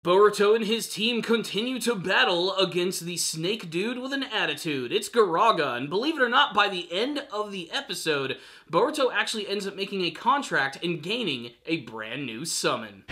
Boruto and his team continue to battle against the snake dude with an attitude. It's Garaga, and believe it or not, by the end of the episode, Boruto actually ends up making a contract and gaining a brand new summon.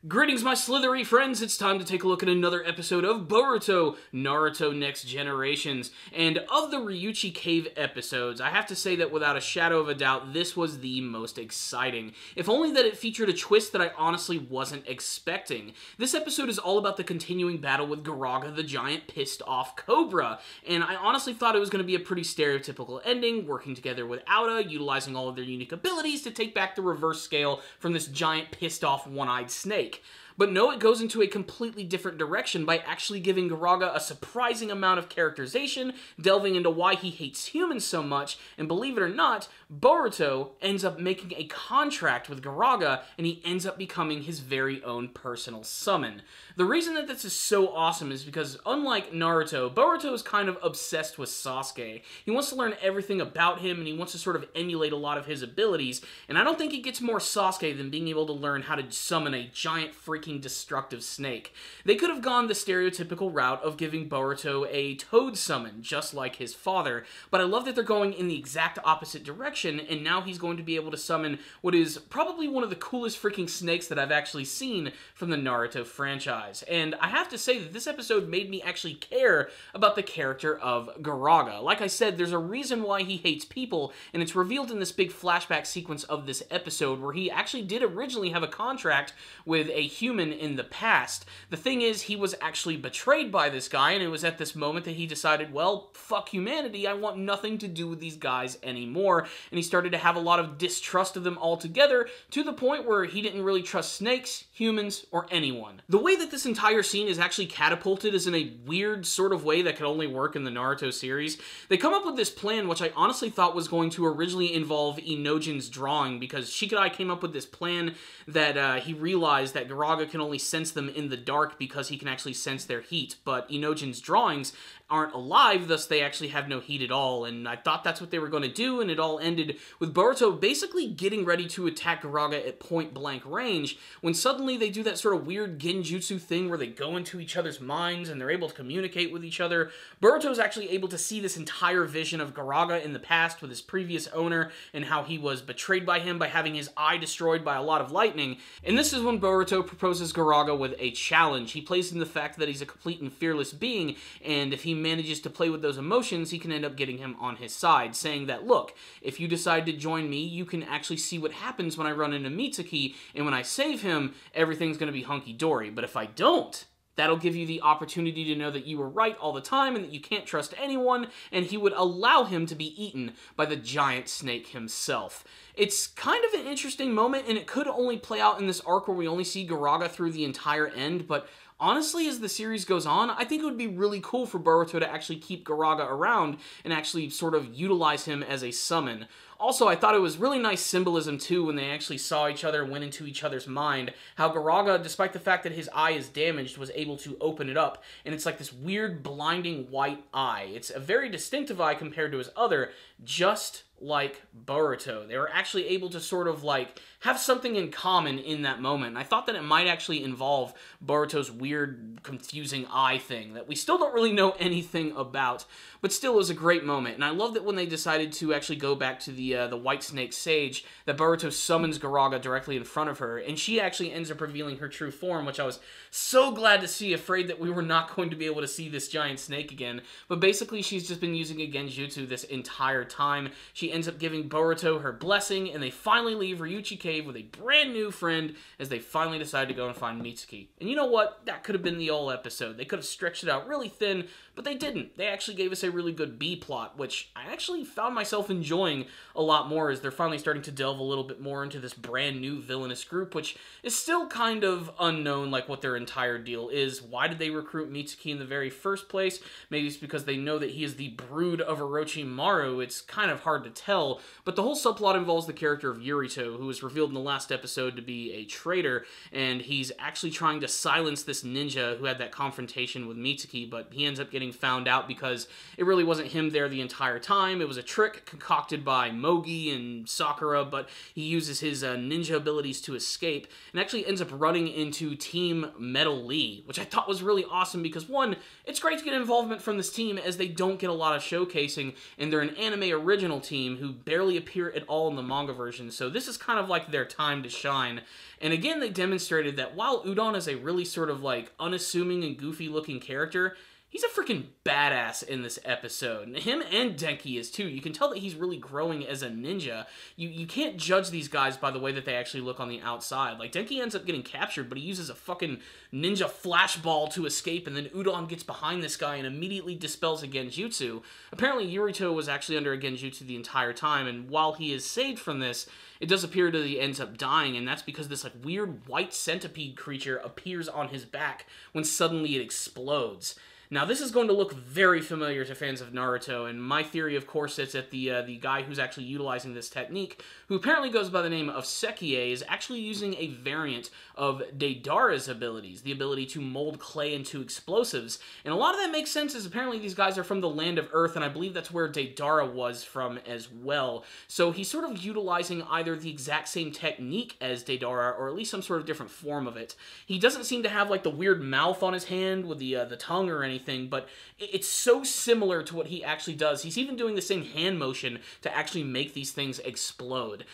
Greetings, my slithery friends. It's time to take a look at another episode of Boruto, Naruto Next Generations. And of the Ryuchi Cave episodes, I have to say that without a shadow of a doubt, this was the most exciting. If only that it featured a twist that I honestly wasn't expecting. This episode is all about the continuing battle with Garaga, the giant pissed-off cobra. And I honestly thought it was going to be a pretty stereotypical ending, working together with Aura, utilizing all of their unique abilities to take back the reverse scale from this giant pissed-off one-eyed snake. But no, it goes into a completely different direction by actually giving Garaga a surprising amount of characterization, delving into why he hates humans so much, and believe it or not, Boruto ends up making a contract with Garaga, and he ends up becoming his very own personal summon. The reason that this is so awesome is because, unlike Naruto, Boruto is kind of obsessed with Sasuke. He wants to learn everything about him, and he wants to sort of emulate a lot of his abilities, and I don't think it gets more Sasuke than being able to learn how to summon a giant freaking destructive snake. They could have gone the stereotypical route of giving Boruto a toad summon, just like his father, but I love that they're going in the exact opposite direction, and now he's going to be able to summon what is probably one of the coolest freaking snakes that I've actually seen from the Naruto franchise. And I have to say that this episode made me actually care about the character of Garaga. Like I said, there's a reason why he hates people, and it's revealed in this big flashback sequence of this episode where he actually did originally have a contract with a human in the past. The thing is, he was actually betrayed by this guy, and it was at this moment that he decided, well, fuck humanity, I want nothing to do with these guys anymore, and he started to have a lot of distrust of them altogether, to the point where he didn't really trust snakes, humans, or anyone. The way that this entire scene is actually catapulted is in a weird sort of way that could only work in the Naruto series. They come up with this plan, which I honestly thought was going to originally involve Inojin's drawing, because Shikadai came up with this plan that he realized that Garaga can only sense them in the dark because he can actually sense their heat, but Inojin's drawings aren't alive, thus they actually have no heat at all, and I thought that's what they were going to do, and it all ended with Boruto basically getting ready to attack Garaga at point-blank range, when suddenly they do that sort of weird genjutsu thing where they go into each other's minds and they're able to communicate with each other. Boruto's actually able to see this entire vision of Garaga in the past with his previous owner, and how he was betrayed by him by having his eye destroyed by a lot of lightning, and this is when Boruto proposes Garaga with a challenge. He plays in the fact that he's a complete and fearless being, and if he manages to play with those emotions, he can end up getting him on his side, saying that, look, if you decide to join me, you can actually see what happens when I run into Mitsuki, and when I save him, everything's going to be hunky-dory. But if I don't, that'll give you the opportunity to know that you were right all the time and that you can't trust anyone, and he would allow him to be eaten by the giant snake himself. It's kind of an interesting moment, and it could only play out in this arc where we only see Garaga through the entire end, but honestly, as the series goes on, I think it would be really cool for Boruto to actually keep Garaga around and actually sort of utilize him as a summon. Also, I thought it was really nice symbolism, too, when they actually saw each other and went into each other's mind. How Garaga, despite the fact that his eye is damaged, was able to open it up, and it's like this weird, blinding white eye. It's a very distinctive eye compared to his other, just like Boruto. They were actually able to sort of like have something in common in that moment. And I thought that it might actually involve Boruto's weird, confusing eye thing that we still don't really know anything about, but still is a great moment. And I love that when they decided to actually go back to the White Snake Sage, that Boruto summons Garaga directly in front of her, and she actually ends up revealing her true form, which I was so glad to see, afraid that we were not going to be able to see this giant snake again. But basically, she's just been using a genjutsu this entire time. She ends up giving Boruto her blessing, and they finally leave Ryuchi Cave with a brand new friend as they finally decide to go and find Mitsuki. And you know what? That could have been the whole episode. They could have stretched it out really thin, but they didn't. They actually gave us a really good B-plot, which I actually found myself enjoying a lot more as they're finally starting to delve a little bit more into this brand new villainous group, which is still kind of unknown, like what their entire deal is. Why did they recruit Mitsuki in the very first place? Maybe it's because they know that he is the brood of Orochimaru. It's kind of hard to to tell, but the whole subplot involves the character of Yurito, who was revealed in the last episode to be a traitor, and he's actually trying to silence this ninja who had that confrontation with Mitsuki, but he ends up getting found out because it really wasn't him there the entire time. It was a trick concocted by Mogi and Sakura, but he uses his ninja abilities to escape, and actually ends up running into Team Metal Lee, which I thought was really awesome because, one, it's great to get involvement from this team as they don't get a lot of showcasing, and they're an anime original team who barely appear at all in the manga version, so this is kind of like their time to shine. And again, they demonstrated that while Udon is a really sort of like unassuming and goofy looking character, he's a freaking badass in this episode. Him and Denki is too. You can tell that he's really growing as a ninja. You can't judge these guys by the way that they actually look on the outside. Like, Denki ends up getting captured, but he uses a fucking ninja flashball to escape, and then Udon gets behind this guy and immediately dispels a genjutsu. Apparently, Yurito was actually under a genjutsu the entire time, and while he is saved from this, it does appear that he ends up dying, and that's because this like weird white centipede creature appears on his back when suddenly it explodes. Now, this is going to look very familiar to fans of Naruto, and my theory, of course, is that the guy who's actually utilizing this technique, who apparently goes by the name of Sekie, is actually using a variant of Deidara's abilities, the ability to mold clay into explosives. And a lot of that makes sense, as apparently these guys are from the land of Earth, and I believe that's where Deidara was from as well. So he's sort of utilizing either the exact same technique as Deidara, or at least some sort of different form of it. He doesn't seem to have like the weird mouth on his hand with the tongue or anything, but it's so similar to what he actually does. He's even doing the same hand motion to actually make these things explode.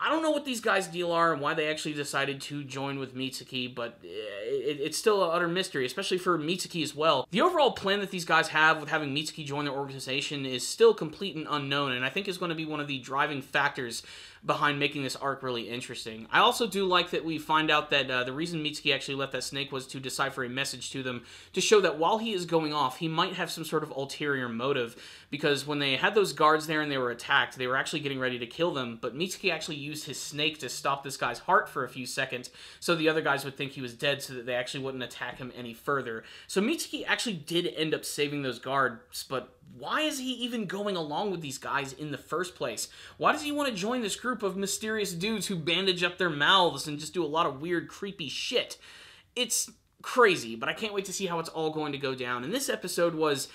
I don't know what these guys' deal are and why they actually decided to join with Mitsuki, but it's still an utter mystery, especially for Mitsuki as well. The overall plan that these guys have with having Mitsuki join their organization is still complete and unknown, and I think is going to be one of the driving factors behind making this arc really interesting. I also do like that we find out that the reason Mitsuki actually left that snake was to decipher a message to them to show that while he is going off, he might have some sort of ulterior motive, because when they had those guards there and they were attacked, they were actually getting ready to kill them, but Mitsuki actually used his snake to stop this guy's heart for a few seconds so the other guys would think he was dead so that they actually wouldn't attack him any further. So Mitsuki actually did end up saving those guards, but why is he even going along with these guys in the first place? Why does he want to join this group of mysterious dudes who bandage up their mouths and just do a lot of weird, creepy shit? It's crazy, but I can't wait to see how it's all going to go down. And this episode was,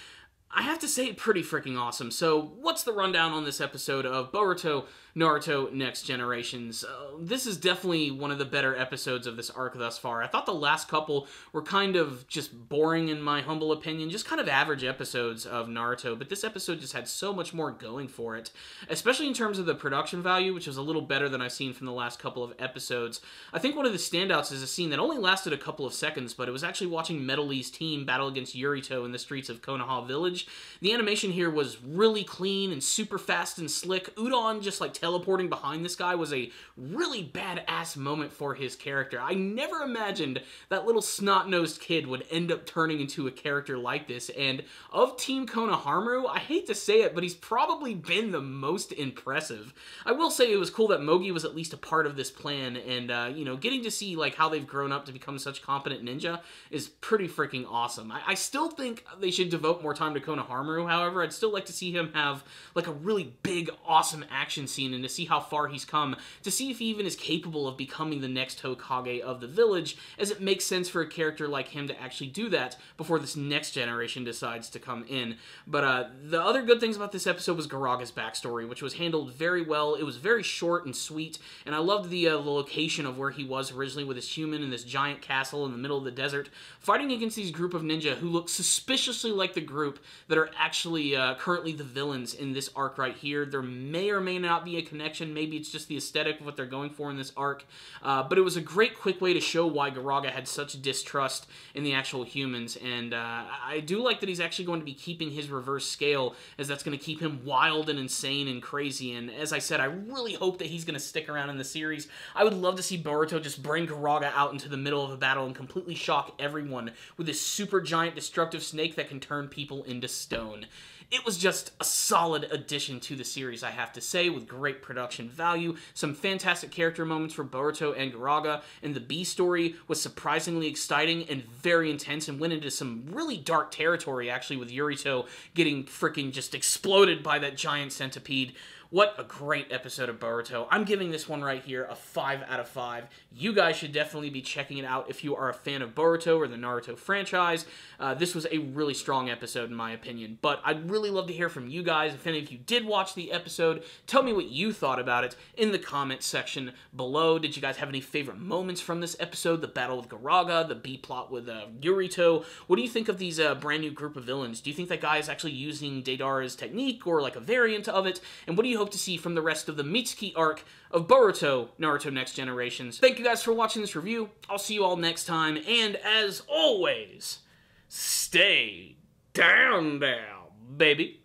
I have to say, pretty freaking awesome. So what's the rundown on this episode of Boruto Naruto Next Generations? This is definitely one of the better episodes of this arc thus far. I thought the last couple were kind of just boring in my humble opinion, just kind of average episodes of Naruto, but this episode just had so much more going for it, especially in terms of the production value, which was a little better than I've seen from the last couple of episodes. I think one of the standouts is a scene that only lasted a couple of seconds, but it was actually watching Metal Lee's team battle against Yurito in the streets of Konoha Village. The animation here was really clean and super fast and slick. Udon just like teleporting behind this guy was a really badass moment for his character. I never imagined that little snot-nosed kid would end up turning into a character like this, and of Team Konohamaru, I hate to say it, but he's probably been the most impressive. I will say it was cool that Mogi was at least a part of this plan, and, you know, getting to see, like, how they've grown up to become such competent ninja is pretty freaking awesome. I still think they should devote more time to Konohamaru, however. I'd still like to see him have, like, a really big, awesome action scene, and to see how far he's come, to see if he even is capable of becoming the next Hokage of the village, as it makes sense for a character like him to actually do that before this next generation decides to come in. But the other good things about this episode was Garaga's backstory, which was handled very well. It was very short and sweet, and I loved the location of where he was originally with his human in this giant castle in the middle of the desert, fighting against these group of ninja who look suspiciously like the group that are actually currently the villains in this arc right here. There may or may not be a connection. Maybe it's just the aesthetic of what they're going for in this arc. But it was a great, quick way to show why Garaga had such distrust in the actual humans. And I do like that he's actually going to be keeping his reverse scale, as that's going to keep him wild and insane and crazy. And as I said, I really hope that he's going to stick around in the series. I would love to see Boruto just bring Garaga out into the middle of a battle and completely shock everyone with this super giant destructive snake that can turn people into stone. It was just a solid addition to the series, I have to say, with great production value, some fantastic character moments for Boruto and Garaga, and the B story was surprisingly exciting and very intense and went into some really dark territory, actually, with Yurito getting freaking just exploded by that giant centipede. What a great episode of Boruto. I'm giving this one right here a 5 out of 5. You guys should definitely be checking it out if you are a fan of Boruto or the Naruto franchise. This was a really strong episode in my opinion, but I'd really love to hear from you guys. If any of you did watch the episode, tell me what you thought about it in the comments section below. Did you guys have any favorite moments from this episode? The battle with Garaga, the B-plot with Yurito. What do you think of these brand new group of villains? Do you think that guy is actually using Deidara's technique or like a variant of it? And what do you hope to see from the rest of the Mitsuki arc of Boruto, Naruto Next Generations? Thank you guys for watching this review. I'll see you all next time, and as always, stay down, baby.